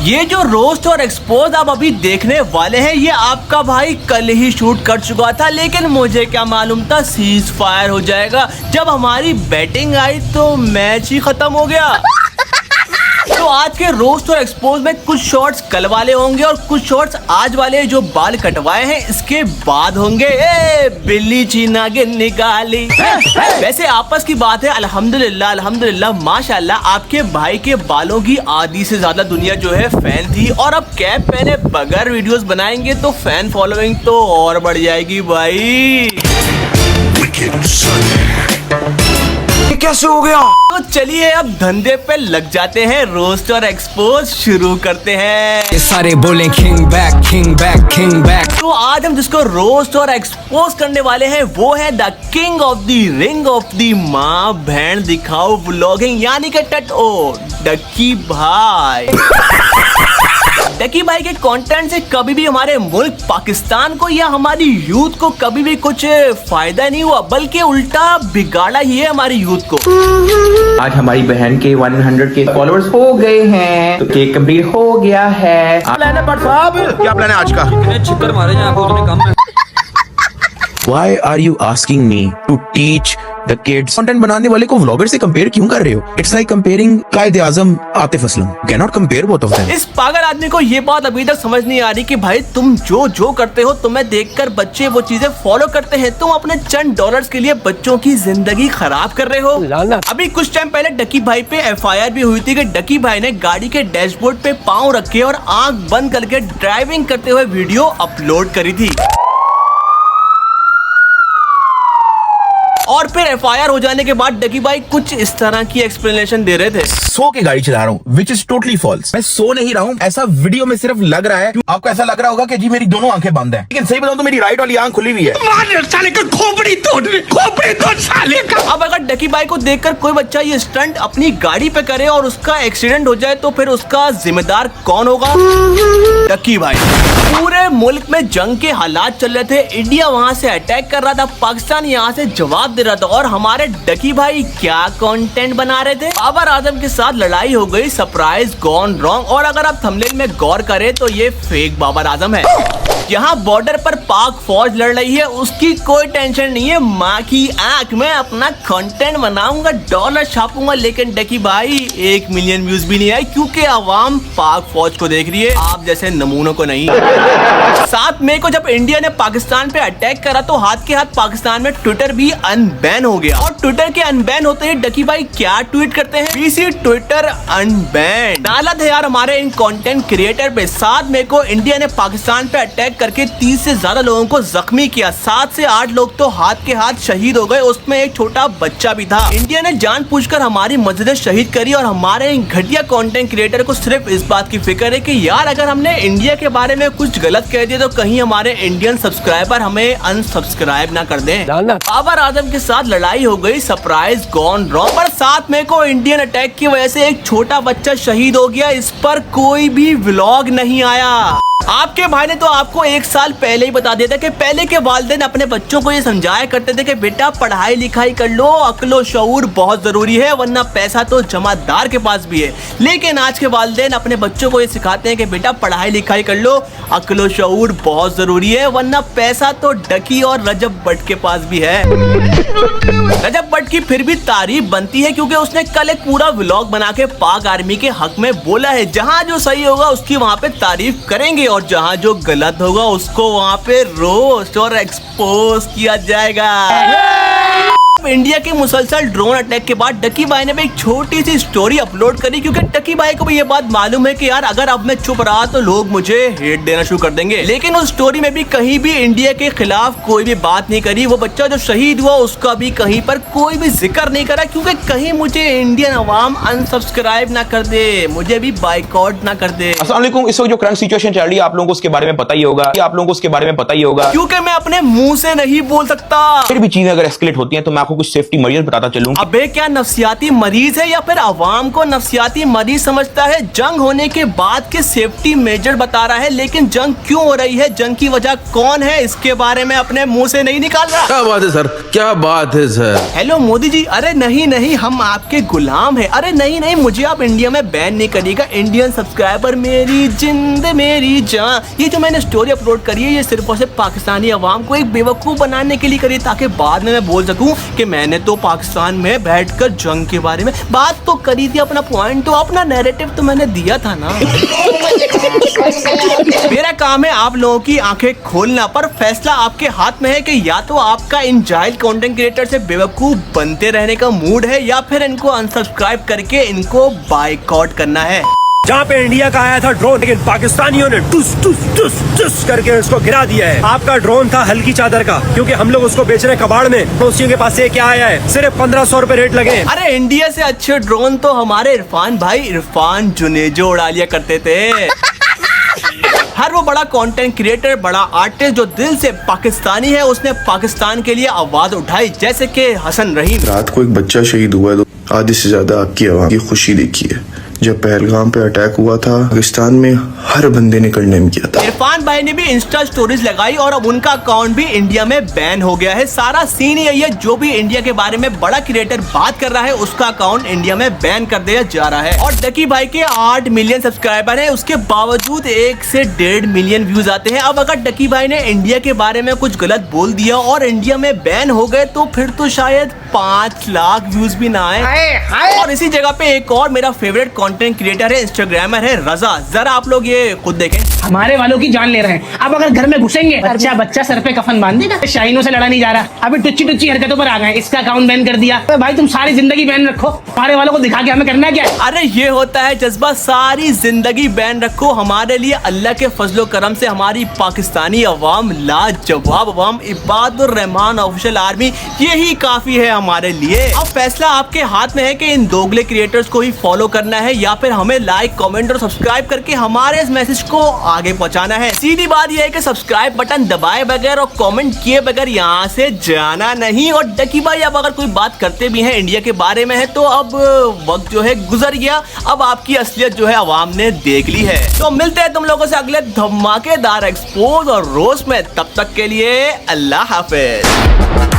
ये जो रोस्ट और एक्सपोज आप अभी देखने वाले हैं, ये आपका भाई कल ही शूट कर चुका था, लेकिन मुझे क्या मालूम था सीज फायर हो जाएगा। जब हमारी बैटिंग आई तो मैच ही खत्म हो गया। तो आज के रोस्ट और एक्सपोज में कुछ शॉट्स कल वाले होंगे और कुछ शॉट्स आज वाले जो बाल कटवाए हैं इसके बाद होंगे। बिल्ली चीना के निकाली। वैसे आपस की बात है, अल्हम्दुलिल्लाह अल्हम्दुलिल्लाह माशाल्लाह आपके भाई के बालों की आधी से ज्यादा दुनिया जो है फैन थी, और अब कैप पहने बगैर वीडियोस बनाएंगे तो फैन फॉलोइंग तो और बढ़ जाएगी भाई। कैसे हो गया? तो चलिए अब धंधे पे लग जाते हैं, रोस्ट और एक्सपोज शुरू करते हैं। सारे बोले king back king back king back. तो आज हम जिसको रोस्ट और एक्सपोज करने वाले हैं वो है the king of the ring of the माँ बहन दिखाओ व्लॉगिंग, यानी कि टटओ डक्की भाई। डक्की भाई के कंटेंट से कभी भी हमारे मुल्क पाकिस्तान को या हमारी यूथ को कभी भी कुछ फायदा नहीं हुआ, बल्कि उल्टा बिगाड़ा ही है हमारी यूथ को। आज हमारी बहन के 100 के फॉलोअर्स हो गए हैं, तो केक कंप्लीट हो गया है। प्लान है बट साहब, क्या प्लान है आज का? छिक्कर मारे जाए आपको उतने कम है। Why are you asking me to teach the kids? Content बनाने वाले को व्लॉगर से कंपेयर क्यों कर रहे हो? It's like comparing कायदे आजम Atif Aslam. Cannot compare both of them. इस पागल आदमी को ये बात अभी तक समझ नहीं आ रही कि भाई तुम जो करते हो तुम्हें देखकर बच्चे वो चीजें फॉलो करते हैं। तुम अपने चंद डॉलर्स के लिए बच्चों की जिंदगी खराब कर रहे हो। अभी कुछ टाइम पहले डक्की भाई पे FIR भी हुई थी कि डक्की भाई ने गाड़ी के डैशबोर्ड पे पाँव रखे और आंख बंद करके ड्राइविंग करते हुए वीडियो अपलोड करी थी, और फिर FIR हो जाने के बाद डक्की भाई कुछ इस तरह की एक्सप्लेनेशन दे रहे थे। सो के गाड़ी चला रहा हूँ, विच इज टोटली फॉल्स। मैं सो नहीं रहा हूँ, ऐसा वीडियो में सिर्फ लग रहा है। आपको ऐसा लग रहा होगा कि जी मेरी दोनों आंखें बंद हैं, लेकिन सही बताऊं तो मेरी राइट वाली आंख खुली हुई है। साले का खोपड़ी तोड़ साले का। अब अगर डक्की भाई को देखकर कोई बच्चा ये स्टंट अपनी गाड़ी पे करे और उसका एक्सीडेंट हो जाए तो फिर उसका जिम्मेदार कौन होगा? डक्की भाई। पूरे मुल्क में जंग के हालात चल रहे थे, इंडिया वहां से अटैक कर रहा था, पाकिस्तान यहाँ से जवाब दे रहा था, और हमारे डक्की भाई क्या कंटेंट बना रहे थे? बाबर आजम के साथ लड़ाई हो गई, सरप्राइज गॉन रॉन्ग, और अगर आप थंबनेल में गौर करें तो ये फेक बाबर आजम है। यहाँ बॉर्डर पर पाक फौज लड़ रही है, उसकी कोई टेंशन नहीं है, माँ की आंख में अपना कंटेंट बनाऊंगा, डॉलर छापूंगा, लेकिन डक्की भाई 1 मिलियन व्यूज भी नहीं आए क्योंकि आवाम पाक फौज को देख रही है, आप जैसे नमूनों को नहीं। 7 मई को जब इंडिया ने पाकिस्तान पे अटैक करा तो हाथ के हाथ पाकिस्तान में ट्विटर भी अनबैन हो गया, और ट्विटर के अनबैन होते ही डक्की भाई क्या ट्वीट करते हैं? PC Twitter unban. नालत है यार हमारे इन कंटेंट क्रिएटर पे। 7 मई को इंडिया ने पाकिस्तान पे अटैक करके 30 से ज्यादा लोगों को जख्मी किया, 7 से 8 लोग तो हाथ के हाथ शहीद हो गए, उसमें एक छोटा बच्चा भी था। इंडिया ने जानबूझकर हमारी मस्जिदें शहीद करी, और हमारे इन घटिया कंटेंट क्रिएटर को सिर्फ इस बात की फिक्र है कि यार अगर हमने इंडिया के बारे में कुछ गलत कह दिया तो कहीं हमारे इंडियन सब्सक्राइबर हमें अनसब्सक्राइब ना कर दें। बाबर आजम के साथ लड़ाई हो गई, सरप्राइज गॉन रॉन्ग, पर 7 मई को इंडियन अटैक की वजह से एक छोटा बच्चा शहीद हो गया, इस पर कोई भी व्लॉग नहीं आया। आपके भाई ने तो आपको 1 साल पहले ही बता दिया था कि पहले के वालिदैन अपने बच्चों को ये समझाया करते थे कि बेटा पढ़ाई लिखाई कर लो, अक्ल शऊर बहुत जरूरी है, वरना पैसा तो जमादार के पास भी है। लेकिन आज के वालिदैन अपने बच्चों को ये सिखाते हैं कि बेटा पढ़ाई लिखाई कर लो, अक्ल शऊर बहुत जरूरी है, वरना पैसा तो डक्की और रजब भट्ट के पास भी है। रजब भट्ट की फिर भी तारीफ बनती है क्योंकि उसने कल एक पूरा व्लॉग बना के पाक आर्मी के हक में बोला है, जहाँ जो सही होगा उसकी वहाँ पे तारीफ करेंगे और जहाँ जो गलत होगा उसको वहाँ पे रोस्ट और एक्सपोज किया जाएगा। इंडिया के मुसलसल ड्रोन अटैक के बाद डक्की भाई ने भी एक छोटी सी स्टोरी अपलोड करी, क्योंकि डक्की भाई को भी ये बात मालूम है कि यार अगर अब मैं चुप रहा तो लोग मुझे हेट देना शुरू कर देंगे। लेकिन उस स्टोरी में भी कहीं भी इंडिया के खिलाफ कोई भी बात नहीं करी, वो बच्चा जो शहीद हुआ उसका भी कहीं पर कोई भी जिक्र नहीं करा, क्योंकि कहीं मुझे इंडियन अवाम अनसब्सक्राइब ना कर दे, मुझे भी बाइकआउट ना कर दे। अस्सलाम वालेकुम। इस वक्त जो करंट सिचुएशन चल रही है आप लोगों को उसके बारे में पता ही होगा, क्योंकि मैं अपने मुंह से नहीं बोल सकता। फिर भी चीजें अगर एस्केलेट होती हैं तो मैं आपको कुछ सेफ्टी मरीज बताता चलूं। अबे क्या नफ्सियाती मरीज है या फिर अवाम को नफ्सियाती मरीज समझता है? जंग होने के बाद के सेफ्टी मेजर बता रहा है, लेकिन जंग क्यों हो रही है, जंग की वजह कौन है, इसके बारे में अपने मुंह से नहीं निकाल रहा। क्या बात है सर, क्या बात है सर। हेलो मोदी जी, अरे नहीं नहीं हम आपके गुलाम हैं। अरे नहीं नहीं, मुझे आप इंडिया में बैन नहीं करिएगा। इंडियन सब्सक्राइबर मेरी जिंद मेरी जान, ये जो मैंने स्टोरी अपलोड करी है ये सिर्फ और सिर्फ पाकिस्तानी अवाम को एक बेवकूफ बनाने के लिए करी, ताकि बाद में मैं बोल सकूं कि मैंने तो पाकिस्तान में बैठकर जंग के बारे में बात तो करी थी, अपना पॉइंट तो अपना नैरेटिव तो मैंने दिया था ना। मेरा काम है आप लोगों की आंखें खोलना, पर फैसला आपके हाथ में है कि या तो आपका इन जाहिल कंटेंट क्रिएटर से बेवकूफ बनते रहने का मूड है या फिर इनको अनसब्सक्राइब करके इनको बायकॉट करना है। जहाँ पे इंडिया का आया था ड्रोन, लेकिन पाकिस्तानियों ने टुस टुस टुस टुस करके उसको गिरा दिया है। आपका ड्रोन था हल्की चादर का, क्योंकि हम लोग उसको बेच रहे हैं कबाड़ में, तो उसी के पास से क्या आया है, सिर्फ 1500 रुपए रेट लगे। अरे इंडिया से अच्छे ड्रोन तो हमारे इरफान भाई इरफान जुनेजो उड़ा लिया करते थे। हर वो बड़ा कंटेंट क्रिएटर, बड़ा आर्टिस्ट जो दिल से पाकिस्तानी है, उसने पाकिस्तान के लिए आवाज उठाई, जैसे कि हसन रहीम। रात को एक बच्चा शहीद हुआ है, तो आधे से ज्यादा आपकी आवाम की खुशी देखी है। जब पहलगाम पे अटैक हुआ था, पाकिस्तान में हर बंदे ने कंडेम किया था। इरफान भाई ने भी इंस्टा स्टोरीज लगाई और अब उनका अकाउंट भी इंडिया में बैन हो गया है। सारा सीन यही है, जो भी इंडिया के बारे में बड़ा क्रिएटर बात कर रहा है उसका अकाउंट इंडिया में बैन कर दिया जा रहा है। और डकी भाई के 8 मिलियन सब्सक्राइबर हैं, उसके बावजूद 1 से 1.5 मिलियन व्यूज आते हैं। अब अगर डकी भाई ने इंडिया के बारे में कुछ गलत बोल दिया और इंडिया में बैन हो गए तो फिर तो शायद 5 लाख व्यूज भी ना आए। और इसी जगह पे एक और मेरा फेवरेट कंटेंट क्रिएटर है, इंस्टाग्रामर है रजा। जरा आप लोग ये खुद देखें। हमारे वालों की जान ले रहे हैं। अब अगर घर में घुसेंगे, बच्चा बच्चा सर पे कफन बांध देगा। शाहीनों से लड़ा नहीं जा रहा, अभी टुच्ची टुच्ची हरकतों पर आ गए, इसका अकाउंट बैन कर दिया। तो भाई तुम सारी जिंदगी बैन रखो, हमारे वालों को दिखा के हमें करना क्या है? अरे ये होता है जज्बा, सारी जिंदगी बैन रखो। हमारे लिए अल्लाह के फजलो करम से हमारी पाकिस्तानी अवाम लाजवाब अवाम, इबादुर रहमान ऑफिशियल आर्मी, यही काफी है हमारे लिए। अब फैसला आपके हाथ में है कि इन दोगले क्रिएटर्स को ही फॉलो करना है या फिर हमें लाइक कमेंट और सब्सक्राइब करके हमारे इस मैसेज को आगे पहुंचाना है। सीधी बात यह है कि सब्सक्राइब बटन दबाए बगैर और कमेंट किए बगैर यहाँ से जाना नहीं। और डकी भाई अब अगर कोई बात करते भी हैं इंडिया के बारे में है तो अब वक्त जो है गुजर गया, अब आपकी असलियत जो है अवाम ने देख ली है। तो मिलते हैं तुम लोगों से अगले धमाकेदार एक्सपोज और रोस्ट में, तब तक के लिए अल्लाह हाफिज।